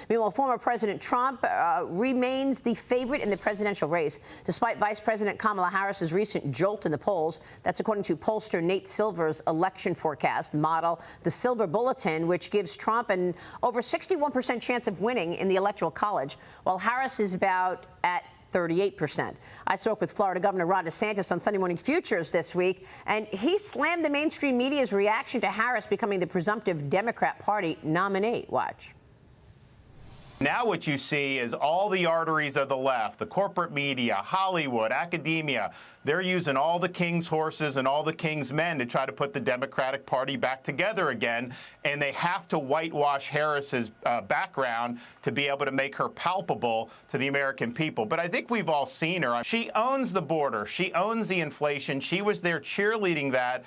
Meanwhile, former President Trump remains the favorite in the presidential race, despite Vice President Kamala Harris's recent jolt in the polls. That's according to pollster Nate Silver's election forecast model, the Silver Bulletin, which gives Trump an over 61% chance of winning in the Electoral College, while Harris is about at 38%. I spoke with Florida Governor Ron DeSantis on Sunday Morning Futures this week, and he slammed the mainstream media's reaction to Harris becoming the presumptive Democrat Party nominee. Watch. Now what you see is all the arteries of the left, the corporate media, Hollywood, academia, they're using all the king's horses and all the king's men to try to put the Democratic Party back together again, and they have to whitewash Harris's background to be able to make her palpable to the American people. But I think we've all seen her. She owns the border. She owns the inflation. She was there cheerleading that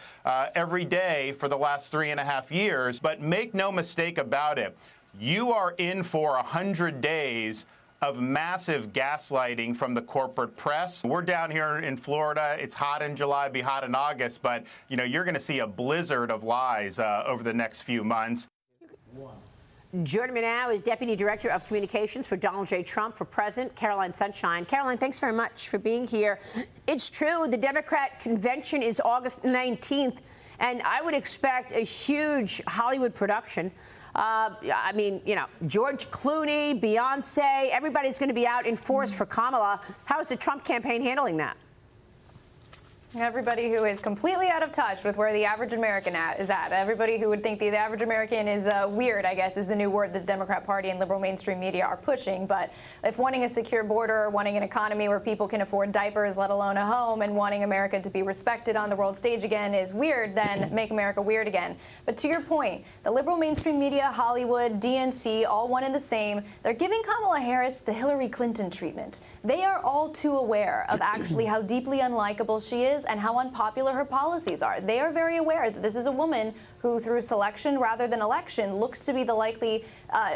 every day for the last 3.5 years. But make no mistake about it, you are in for 100 days of massive gaslighting from the corporate press. We're down here in Florida. It's hot in July, be hot in August, but you're going to see a blizzard of lies over the next few months. Joining me now is Deputy Director of Communications for Donald J. Trump for President, Caroline Sunshine. Caroline, thanks very much for being here. It's true, the Democrat convention is August 19th, and I would expect a huge Hollywood production. I mean, George Clooney, Beyonce, everybody's going to be out in force for Kamala. How is the Trump campaign handling that? Everybody who is completely out of touch with where the average American is at. Everybody who would think the average American is weird, I guess, is the new word that the Democrat Party and liberal mainstream media are pushing. But if wanting a secure border, wanting an economy where people can afford diapers, let alone a home, and wanting America to be respected on the world stage again is weird, then make America weird again. But to your point, the liberal mainstream media, Hollywood, DNC, all one and the same, they're giving Kamala Harris the Hillary Clinton treatment. They are all too aware of actually how deeply unlikable she is and how unpopular her policies are. They are very aware that this is a woman who, through selection rather than election, looks to be the likely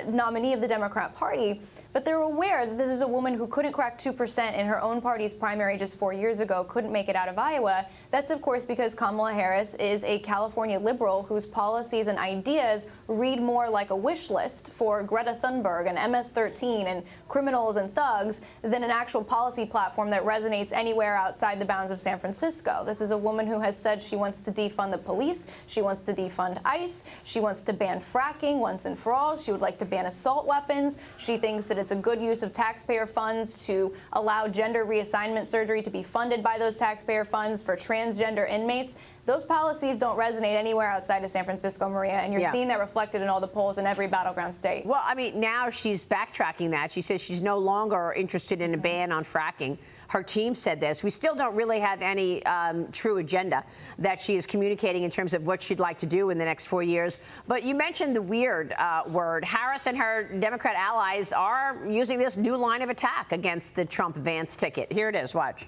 nominee of the Democrat Party. But they're aware that this is a woman who couldn't crack 2% in her own party's primary just 4 years ago, couldn't make it out of Iowa. That's, of course, because Kamala Harris is a California liberal whose policies and ideas read more like a wish list for Greta Thunberg and MS-13 and criminals and thugs than an actual policy platform that resonates anywhere outside the bounds of San Francisco. This is a woman who has said she wants to defund the police, she wants to defund ICE, she wants to ban fracking once and for all, she would like to ban assault weapons, she thinks that it's a good use of taxpayer funds to allow gender reassignment surgery to be funded by those taxpayer funds for transgender inmates. Those policies don't resonate anywhere outside of San Francisco, Maria, and you're seeing that reflected in all the polls in every battleground state. Well, I mean, now she's backtracking that. She says she's no longer interested in a ban on fracking. Her team said this. We still don't really have any true agenda that she is communicating in terms of what she'd like to do in the next 4 years. But you mentioned the weird word. Harris and her Democrat allies are using this new line of attack against the Trump-Vance ticket. Here it is. Watch.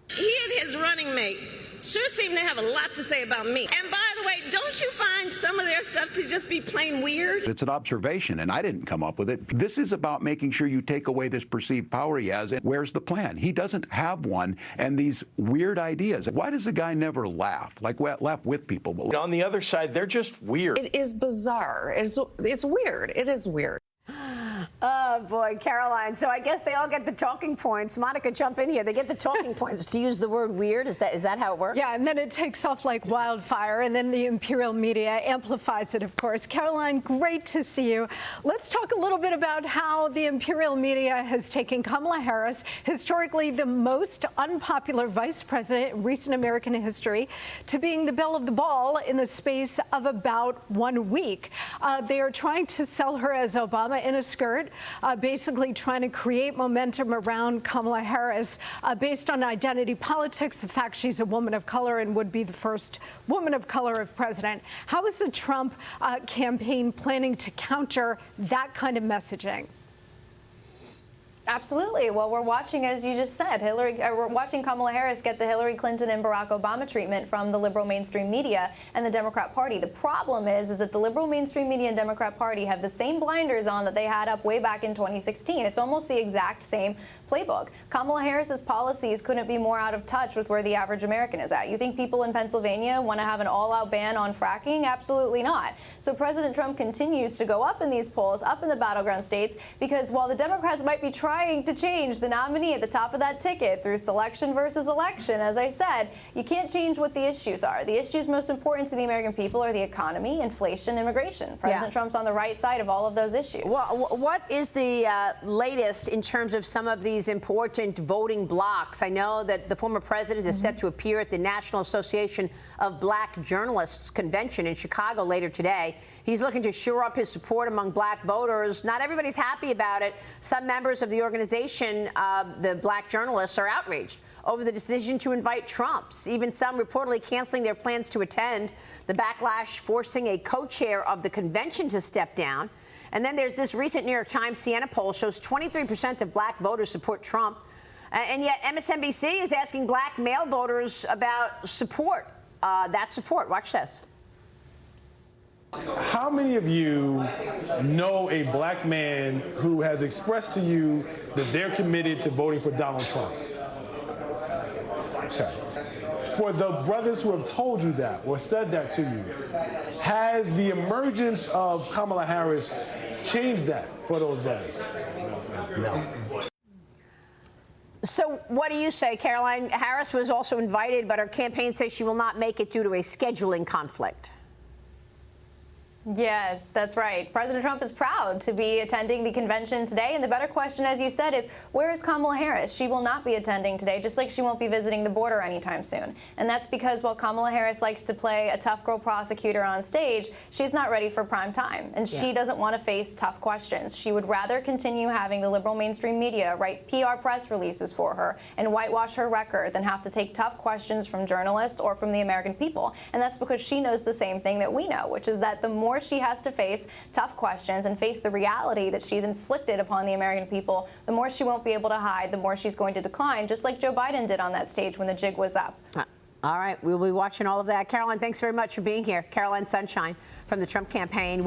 He and his running mate sure seem to have a lot to say about me. And by the way, don't you find some of their stuff to just be plain weird? It's an observation, and I didn't come up with it. This is about making sure you take away this perceived power he has. And where's the plan? He doesn't have one. And these weird ideas. Why does the guy never laugh? Like, laugh with people. On the other side, they're just weird. It is bizarre. It's weird. It is weird. Oh, boy, Caroline. So I guess they all get the talking points. Monica, jump in here. They get the talking points to use the word weird. Is that how it works? Yeah, and then it takes off like wildfire, and then the Imperial Media amplifies it, of course. Caroline, great to see you. Let's talk a little bit about how the Imperial Media has taken Kamala Harris, historically the most unpopular vice president in recent American history, to being the belle of the ball in the space of about 1 week. They are trying to sell her as Obama in a skirt, basically trying to create momentum around Kamala Harris based on identity politics, the fact she's a woman of color and would be the first woman of color of president. How is the Trump campaign planning to counter that kind of messaging? Absolutely. Well, we're watching, as you just said, we're watching Kamala Harris get the Hillary Clinton and Barack Obama treatment from the liberal mainstream media and the Democrat Party. The problem is that the liberal mainstream media and Democrat Party have the same blinders on that they had up way back in 2016. It's almost the exact same playbook. Kamala Harris's policies couldn't be more out of touch with where the average American is at. You think people in Pennsylvania want to have an all-out ban on fracking? Absolutely not. So President Trump continues to go up in these polls, up in the battleground states, because while the Democrats might be trying to change the nominee at the top of that ticket through selection versus election, as I said, you can't change what the issues are. The issues most important to the American people are the economy, inflation, immigration. President Trump's on the right side of all of those issues. Well, what is the latest in terms of some of these important voting blocks? I know that the former president is set to appear at the National Association of Black Journalists convention in Chicago later today. He's looking to shore up his support among black voters. Not everybody's happy about it. Some members of the organization, the black journalists, are outraged over the decision to invite Trumps. Even some reportedly canceling their plans to attend. The backlash forcing a co-chair of the convention to step down. And then there's this recent New York Times Siena poll shows 23% of black voters support Trump. And yet MSNBC is asking black male voters about support. That support. Watch this. How many of you know a black man who has expressed to you that they're committed to voting for Donald Trump? Okay. For the brothers who have told you that or said that to you, has the emergence of Kamala Harris changed that for those brothers? No. So what do you say? Caroline Harris was also invited, but her campaign says she will not make it due to a scheduling conflict. Yes, that's right. President Trump is proud to be attending the convention today. And the better question, as you said, is where is Kamala Harris? She will not be attending today, just like she won't be visiting the border anytime soon. And that's because while Kamala Harris likes to play a tough girl prosecutor on stage, she's not ready for prime time. And she doesn't want to face tough questions. She would rather continue having the liberal mainstream media write PR press releases for her and whitewash her record than have to take tough questions from journalists or from the American people. And that's because she knows the same thing that we know, which is that the more she has to face tough questions and face the reality that she's inflicted upon the American people, the more she won't be able to hide, the more she's going to decline, just like Joe Biden did on that stage when the jig was up. All right, we'll be watching all of that. Caroline, thanks very much for being here. Caroline Sunshine from the Trump campaign.